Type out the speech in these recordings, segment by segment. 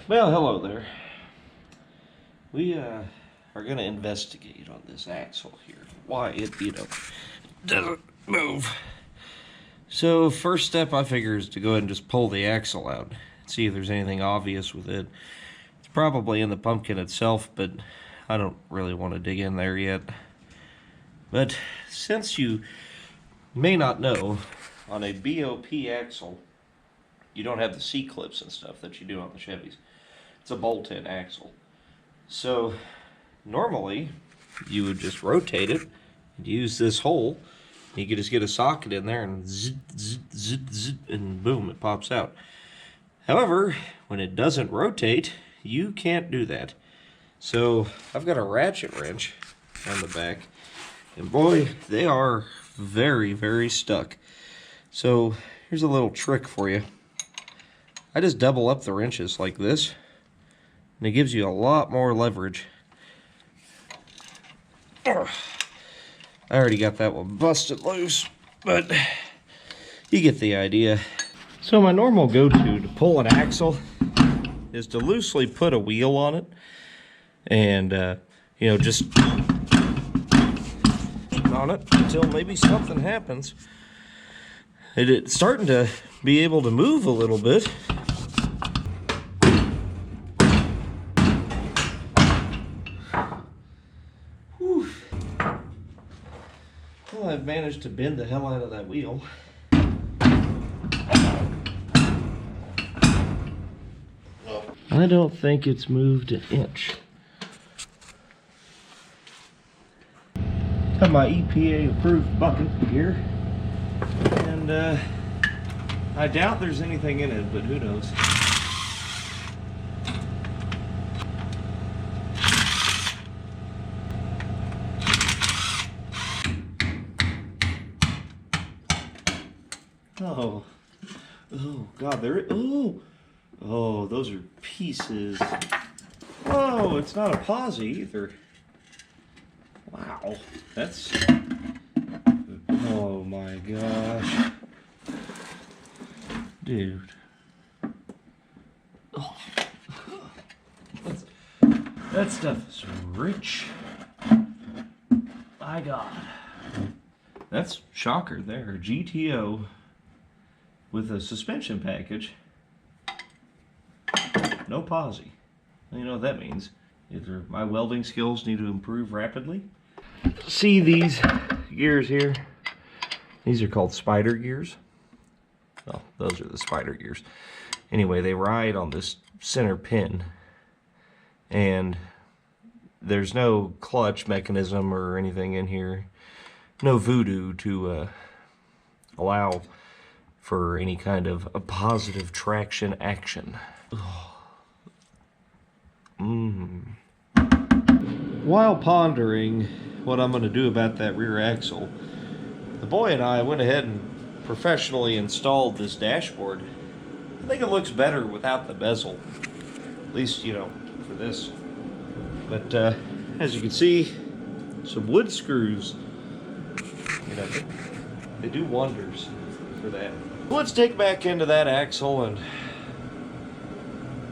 Well, hello there. We are going to investigate on this axle here. Why it, doesn't move. So first step I figure is to go ahead and just pull the axle out. See if there's anything obvious with it. It's probably in the pumpkin itself, but I don't really want to dig in there yet. But since you may not know, on a BOP axle, you don't have the C-clips and stuff that you do on the Chevys. It's a bolt-in axle. So normally you would just rotate it and use this hole. You could just get a socket in there and zzz, zzz, zzz, zzz, and boom, it pops out. However, when it doesn't rotate, you can't do that. So I've got a ratchet wrench on the back, and boy, they are very, very stuck. So here's a little trick for you. I just double up the wrenches like this, and it gives you a lot more leverage. I already got that one busted loose, but you get the idea. So my normal go-to to pull an axle is to loosely put a wheel on it, and just on it until maybe something happens. It's starting to be able to move a little bit. Whew. Well, I've managed to bend the hell out of that wheel. I don't think it's moved an inch. Got my EPA approved bucket here, and I doubt there's anything in it, but who knows. Oh God, oh, those are pieces. Oh, it's not a posi either. Wow, that's, oh my gosh. Dude. Oh. That stuff is rich. My God. That's shocker there. GTO with a suspension package. No posi. You know what that means. Either my welding skills need to improve rapidly. See these gears here? These are called spider gears. Well, those are the spider gears. Anyway, they ride on this center pin, and there's no clutch mechanism or anything in here. No voodoo to allow for any kind of a positive traction action. While pondering what I'm going to do about that rear axle, the boy and I went ahead and professionally installed this dashboard. I think it looks better without the bezel, at least for this. But as you can see, some wood screws, they do wonders for that. Let's dig back into that axle and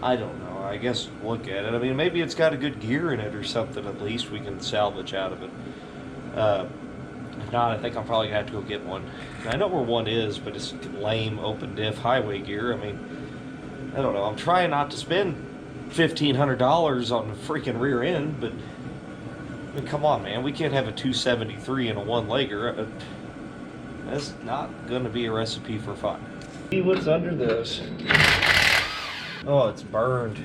I don't know, I guess look at it. I mean, maybe it's got a good gear in it or something, at least we can salvage out of it. If not, I think I'm probably gonna have to go get one. I know where one is, but it's lame open diff highway gear. I mean, I don't know. I'm trying not to spend $1,500 on the freaking rear end, but I mean, come on, man. We can't have a 273 and a one-legger. That's not gonna be a recipe for fun. See what's under this. Oh, it's burned.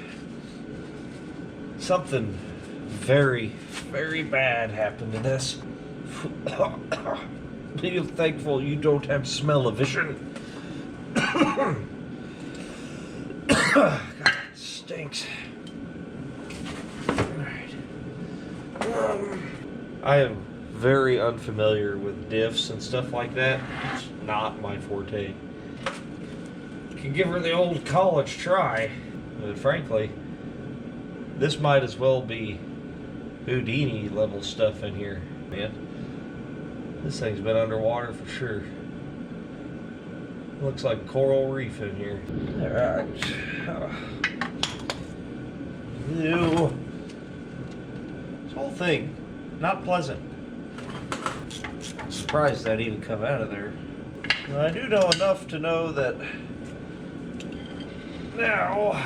Something very, very bad happened to this. Be thankful you don't have smell-o-vision. God, it stinks. Alright. I am very unfamiliar with diffs and stuff like that. It's not my forte. Can give her the old college try, but frankly, this might as well be Houdini level stuff in here, man. This thing's been underwater for sure. Looks like coral reef in here. Alright. Ew. This whole thing, not pleasant. Surprised that even come out of there. Well, I do know enough to know that now.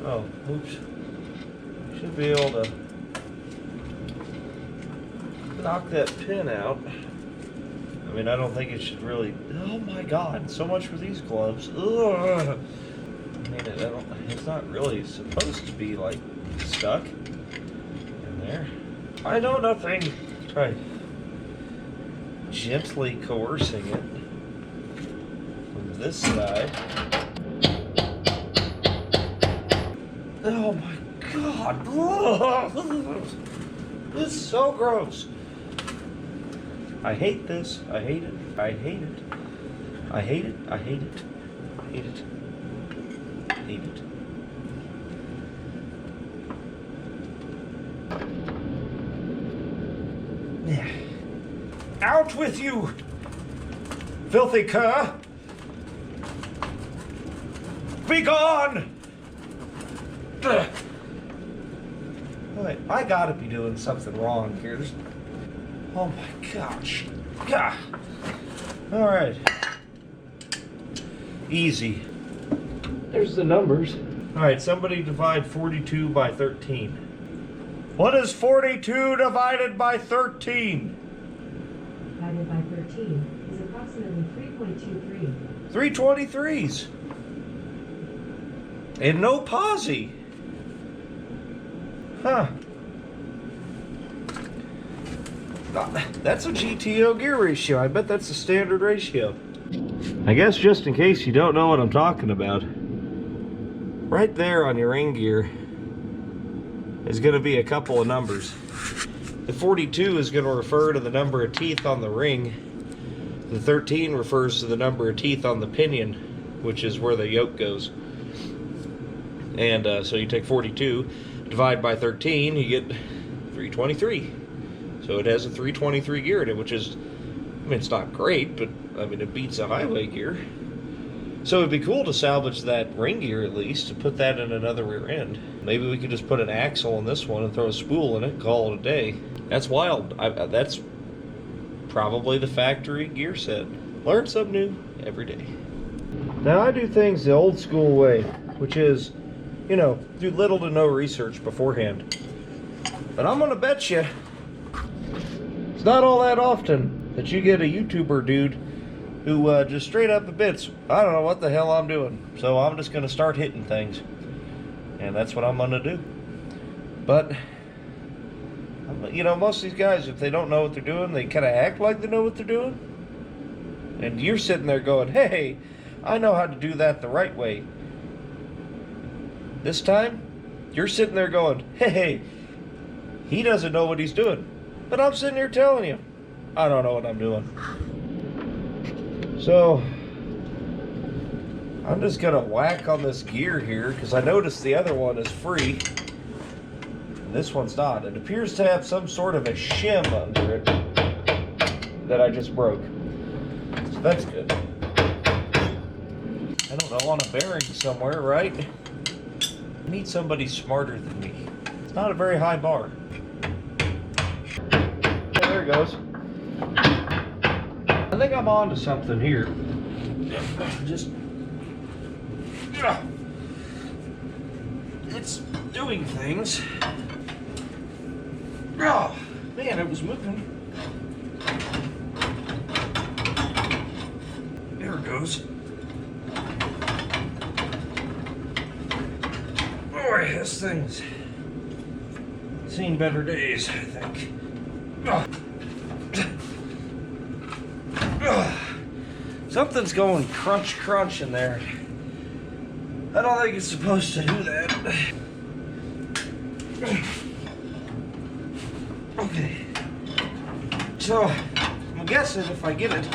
Oh, oops. Should be able to knock that pin out. I mean, I don't think it should really. Oh my God! So much for these gloves. Ugh. I mean, it's not really supposed to be like stuck in there. I know nothing. Try gently coercing it from this side. Oh my God! Ugh. This is so gross. I hate this. I hate it. I hate it. I hate it. I hate it. I hate it. I hate it. Yeah. Out with you, filthy cur! Be gone! Ugh. Wait, I gotta be doing something wrong here. Oh my gosh. Gah. All right. Easy. There's the numbers. All right, somebody divide 42 by 13. What is 42 divided by 13? Divided by 13 is approximately 3.23. 323s. And no posi. Huh. That's a Gto Gear Ratio. I bet that's a standard ratio. I guess just in case you don't know what I'm talking about, right there on your ring gear is going to be a couple of numbers. The 42 is going to refer to the number of teeth on the ring. The 13 refers to the number of teeth on the pinion, which is where the yoke goes. And so you take 42, divide by 13, you get 323. So it has a 323 gear in it, which is, I mean, it's not great, but I mean, it beats a highway gear. So it'd be cool to salvage that ring gear at least, to put that in another rear end. Maybe we could just put an axle in this one and throw a spool in it and call it a day. That's wild. That's probably the factory gear set. Learn something new every day. Now I do things the old school way, which is, you know, do little to no research beforehand. But I'm gonna bet you it's not all that often that you get a YouTuber dude who just straight up admits, I don't know what the hell I'm doing, so I'm just gonna start hitting things. And that's what I'm gonna do. But, you know, most of these guys, if they don't know what they're doing, they kind of act like they know what they're doing. And you're sitting there going, hey, I know how to do that the right way. This time, you're sitting there going, hey, he doesn't know what he's doing. But I'm sitting here telling you, I don't know what I'm doing. So, I'm just gonna whack on this gear here, because I noticed the other one is free. And this one's not. It appears to have some sort of a shim under it that I just broke. So that's good. I don't know, on a bearing somewhere, right? I need somebody smarter than me. It's not a very high bar. There it goes. I think I'm on to something here. Just, it's doing things. Oh, man, it was moving. There it goes. Boy, this thing's seen better days, I think. Something's going crunch crunch in there. I don't think it's supposed to do that. Okay. So, I'm guessing if I get it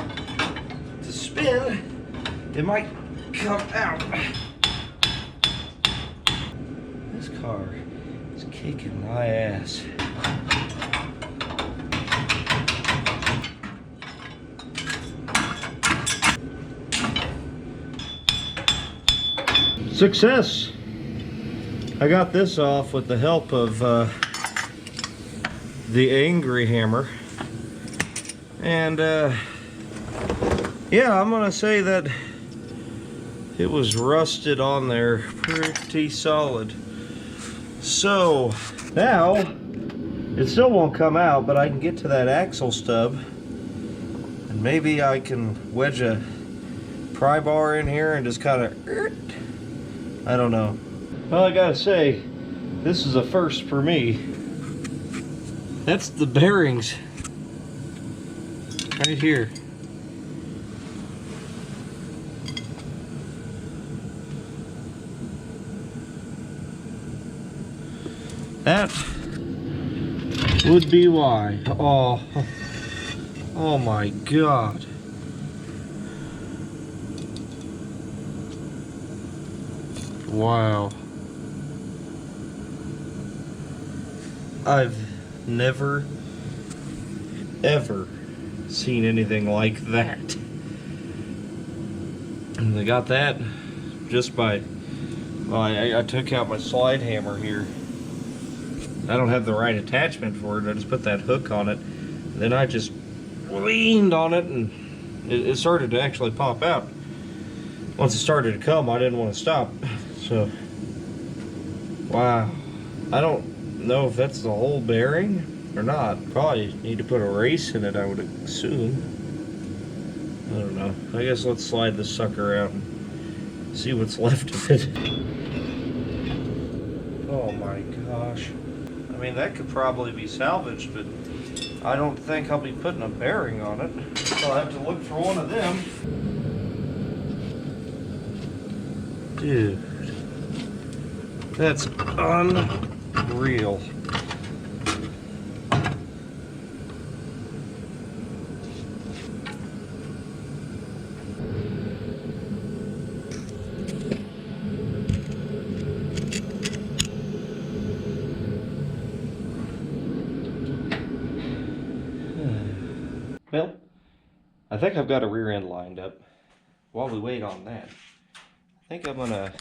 to spin, it might come out. This car is kicking my ass. Success! I got this off with the help of the Angry Hammer. And yeah, I'm gonna say that it was rusted on there pretty solid. So now it still won't come out, but I can get to that axle stub and maybe I can wedge a pry bar in here and just kind of, I don't know. Well, I gotta say, this is a first for me. That's the bearings right here. That would be why. Oh my God. Wow. I've never, ever seen anything like that. And they got that just by, well, I took out my slide hammer here. I don't have the right attachment for it. I just put that hook on it. Then I just leaned on it and it started to actually pop out. Once it started to come, I didn't want to stop. So, wow. I don't know if that's the whole bearing or not. Probably need to put a race in it, I would assume. I don't know. I guess let's slide this sucker out and see what's left of it. Oh my gosh. I mean, that could probably be salvaged, but I don't think I'll be putting a bearing on it. So I'll have to look for one of them. Dude, that's unreal. Well, I think I've got a rear end lined up. While we wait on that, I think I'm gonna,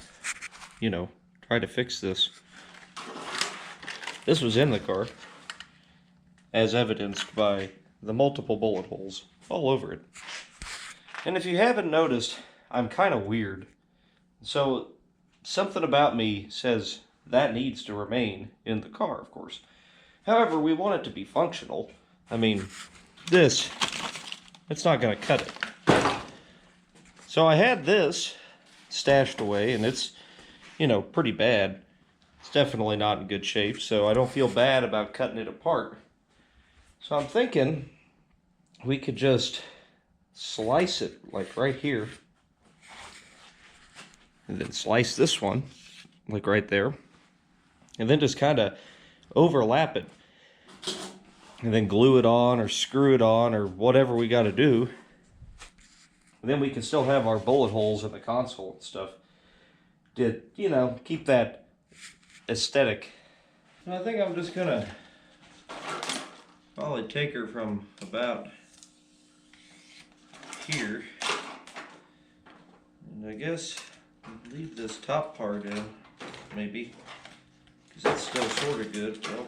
you know, try to fix this. This was in the car, as evidenced by the multiple bullet holes all over it. And if you haven't noticed, I'm kind of weird. So something about me says that needs to remain in the car, of course. However, we want it to be functional. I mean, this, it's not going to cut it. So I had this stashed away, and it's, you know, pretty bad. It's definitely not in good shape, so I don't feel bad about cutting it apart. So I'm thinking we could just slice it, like right here, and then slice this one, like right there, and then just kind of overlap it. And then glue it on or screw it on or whatever we got to do. And then we can still have our bullet holes in the console and stuff to, you know, keep that aesthetic. And I think I'm just going to probably take her from about here. And I guess leave this top part in, maybe, because it's still sort of good. Well,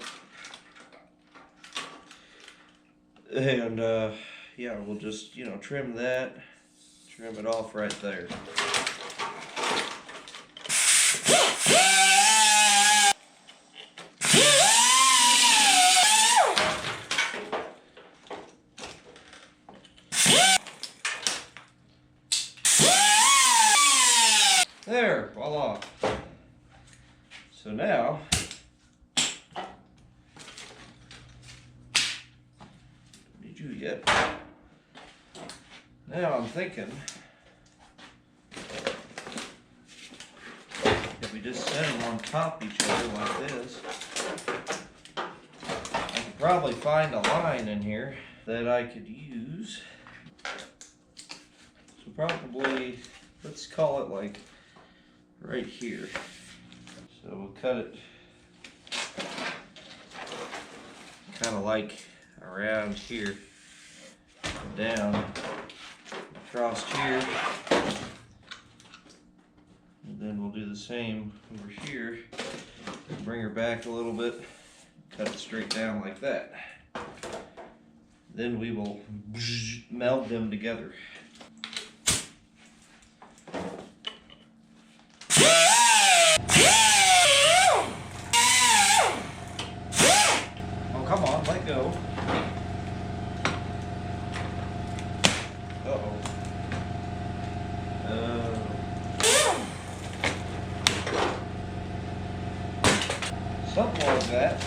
and yeah, we'll just, you know, trim that, trim it off right there. There, voila. So now, yet. Now I'm thinking if we just set them on top of each other like this, I could probably find a line in here that I could use. So probably, let's call it like right here. So we'll cut it kind of like around here. Down across here, and then we'll do the same over here. Bring her back a little bit, cut it straight down like that. Then we will meld them together. Oh, come on, let go. Uh-oh. Something like that.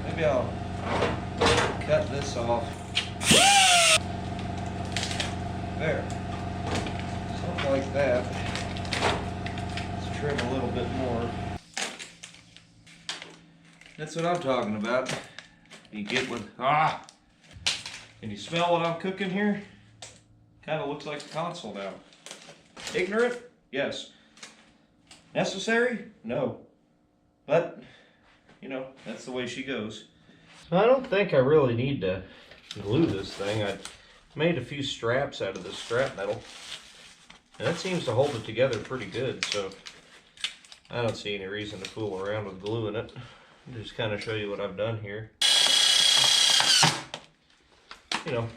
Maybe I'll cut this off. There. Something like that. Let's trim a little bit more. That's what I'm talking about. You get with, can you smell what I'm cooking here? Kind of looks like a console now. Ignorant? Yes. Necessary? No. But, you know, that's the way she goes. So I don't think I really need to glue this thing. I made a few straps out of this strap metal. And that seems to hold it together pretty good, so I don't see any reason to fool around with gluing it. I'll just kind of show you what I've done here. You know,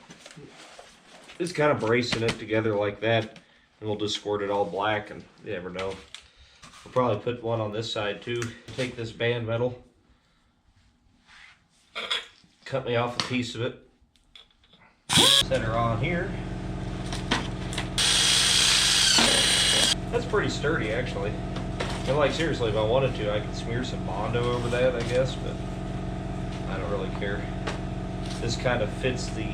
just kind of bracing it together like that, and we'll just squirt it all black, and you never know. We'll probably put one on this side too. Take this band metal, cut me off a piece of it, set her on here. That's pretty sturdy actually. And like seriously, if I wanted to, I could smear some Bondo over that, I guess, but I don't really care. This kind of fits the,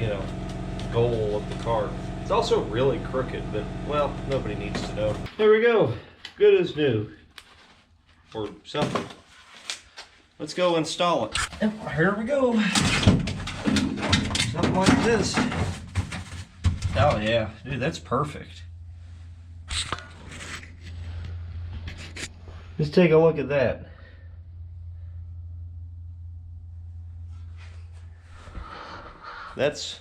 you know, goal of the car. It's also really crooked, but, well, nobody needs to know. There we go. Good as new. Or something. Let's go install it. Yep, here we go. Something like this. Oh yeah, dude, that's perfect. Just take a look at that. That's...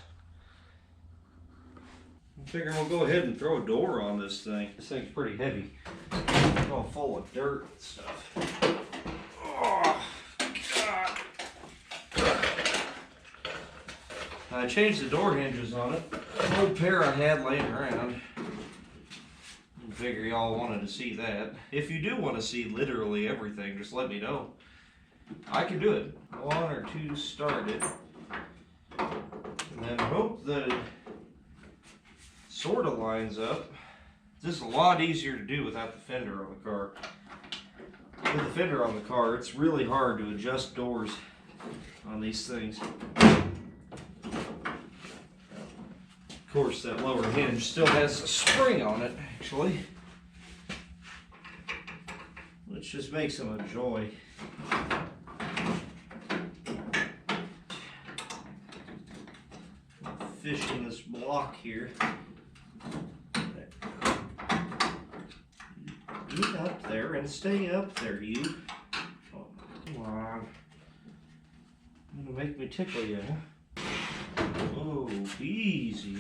I figure we'll go ahead and throw a door on this thing. This thing's pretty heavy. It's all full of dirt and stuff. Oh, God. I changed the door hinges on it. An old pair I had laying around. I figure y'all wanted to see that. If you do want to see literally everything, just let me know. I can do it. 1 or 2 started. And then hope that it sort of lines up. This is a lot easier to do without the fender on the car. With the fender on the car, it's really hard to adjust doors on these things. Of course, that lower hinge still has a spring on it, actually, which just makes them a joy. Fishing this block here. Get up there and stay up there, you. Oh, come on. You're gonna make me tickle you, huh? Oh, easy.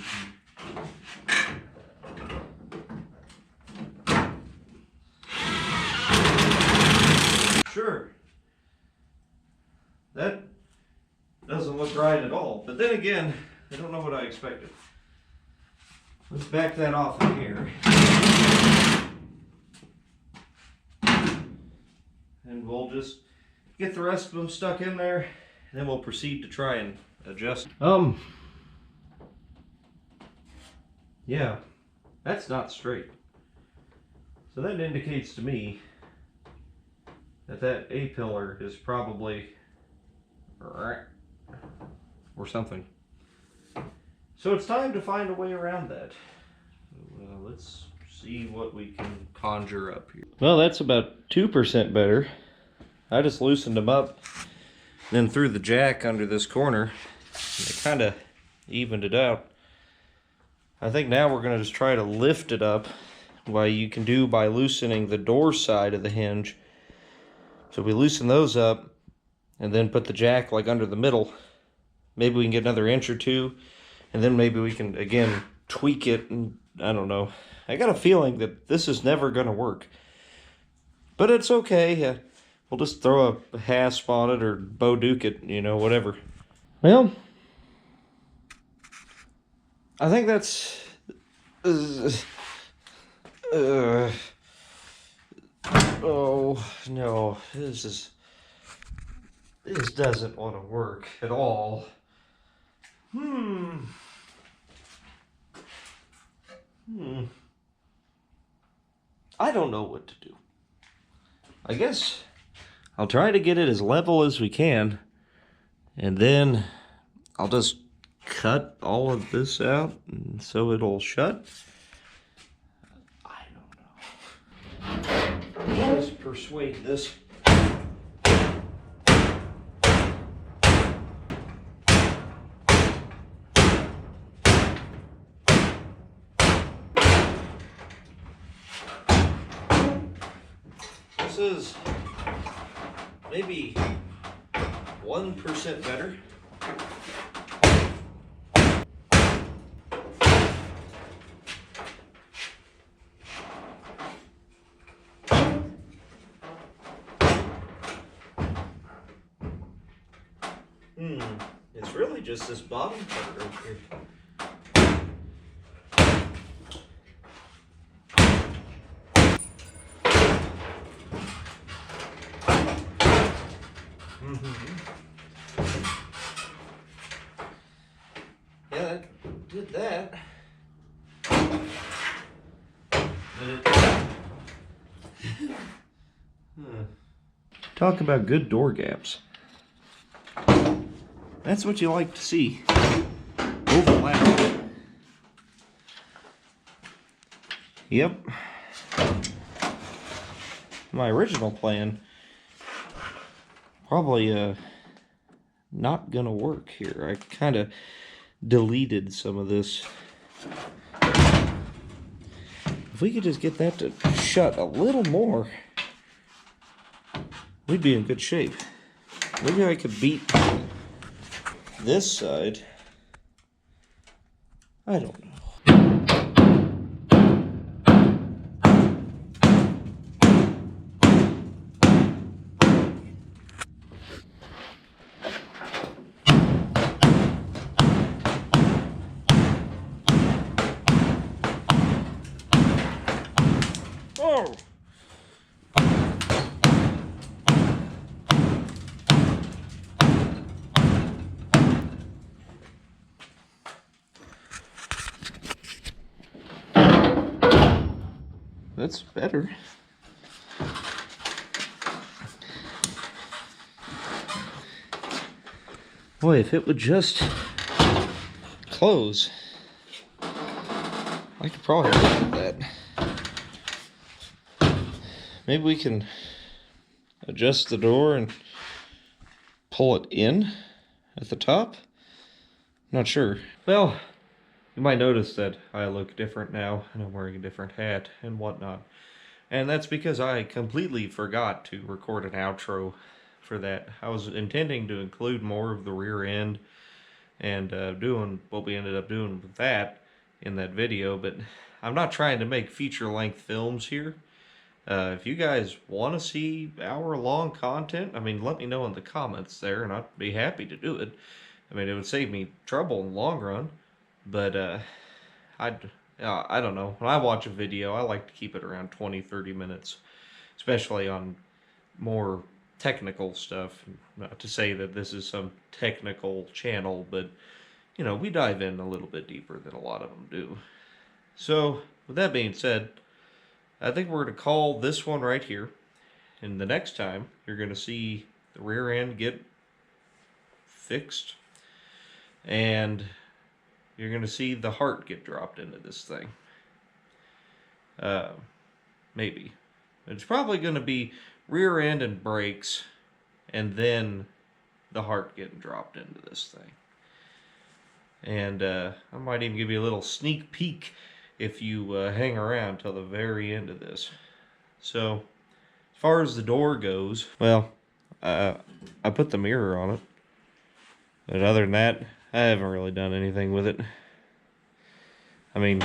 Sure. That doesn't look right at all. But then again, I don't know what I expected. Let's back that off in here. And we'll just get the rest of them stuck in there, and then we'll proceed to try and adjust. Yeah, that's not straight. So that indicates to me that that A-pillar is probably or something. So it's time to find a way around that. Let's see what we can conjure up here. Well, that's about 2% better. I just loosened them up, then threw the jack under this corner, and it kind of evened it out. I think now we're going to just try to lift it up, what you can do by loosening the door side of the hinge. So we loosen those up, and then put the jack like under the middle. Maybe we can get another inch or two, and then maybe we can again tweak it, and I don't know. I got a feeling that this is never going to work. But it's okay. We'll just throw a hasp on it or Bo Duke it, you know, whatever. Well, I think that's... oh, no. This doesn't want to work at all. I don't know what to do. I guess I'll try to get it as level as we can, and then I'll just cut all of this out and so it'll shut. I don't know. Just persuade this. This is maybe 1% better. It's really just this bottom part right here. Yeah, that did that. Talk about good door gaps. That's what you like to see. Overlap. Yep. My original plan probably not gonna work here. I kind of deleted some of this. If we could just get that to shut a little more, we'd be in good shape. Maybe I could beat this side. I don't know. Oh! That's better. Boy, if it would just close, I could probably do that. Maybe we can adjust the door and pull it in at the top. Not sure. Well, you might notice that I look different now, and I'm wearing a different hat and whatnot. And that's because I completely forgot to record an outro for that. I was intending to include more of the rear end and doing what we ended up doing with that in that video, but I'm not trying to make feature-length films here. If you guys want to see hour-long content, I mean, let me know in the comments there, and I'd be happy to do it. I mean, it would save me trouble in the long run, but I don't know. When I watch a video, I like to keep it around 20-30 minutes, especially on more technical stuff. Not to say that this is some technical channel, but, you know, we dive in a little bit deeper than a lot of them do. So, with that being said, I think we're going to call this one right here. And the next time, you're going to see the rear end get fixed. And you're going to see the heart get dropped into this thing. Maybe. It's probably going to be rear end and brakes. And then the heart getting dropped into this thing. And I might even give you a little sneak peek if you hang around till the very end of this. So, as far as the door goes, well, I put the mirror on it. But other than that, I haven't really done anything with it. I mean,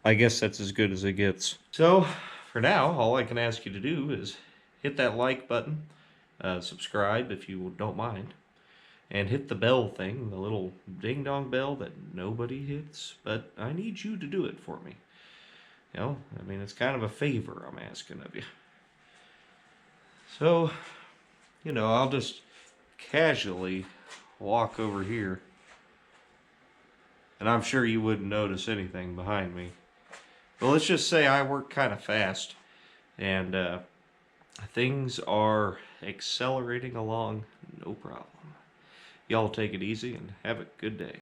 I guess that's as good as it gets. So, for now, all I can ask you to do is hit that like button, subscribe if you don't mind, and hit the bell thing, the little ding-dong bell that nobody hits, but I need you to do it for me. You know, I mean, it's kind of a favor I'm asking of you. So, you know, I'll just casually walk over here, and I'm sure you wouldn't notice anything behind me. But let's just say I work kind of fast, and things are accelerating along no problem. Y'all take it easy and have a good day.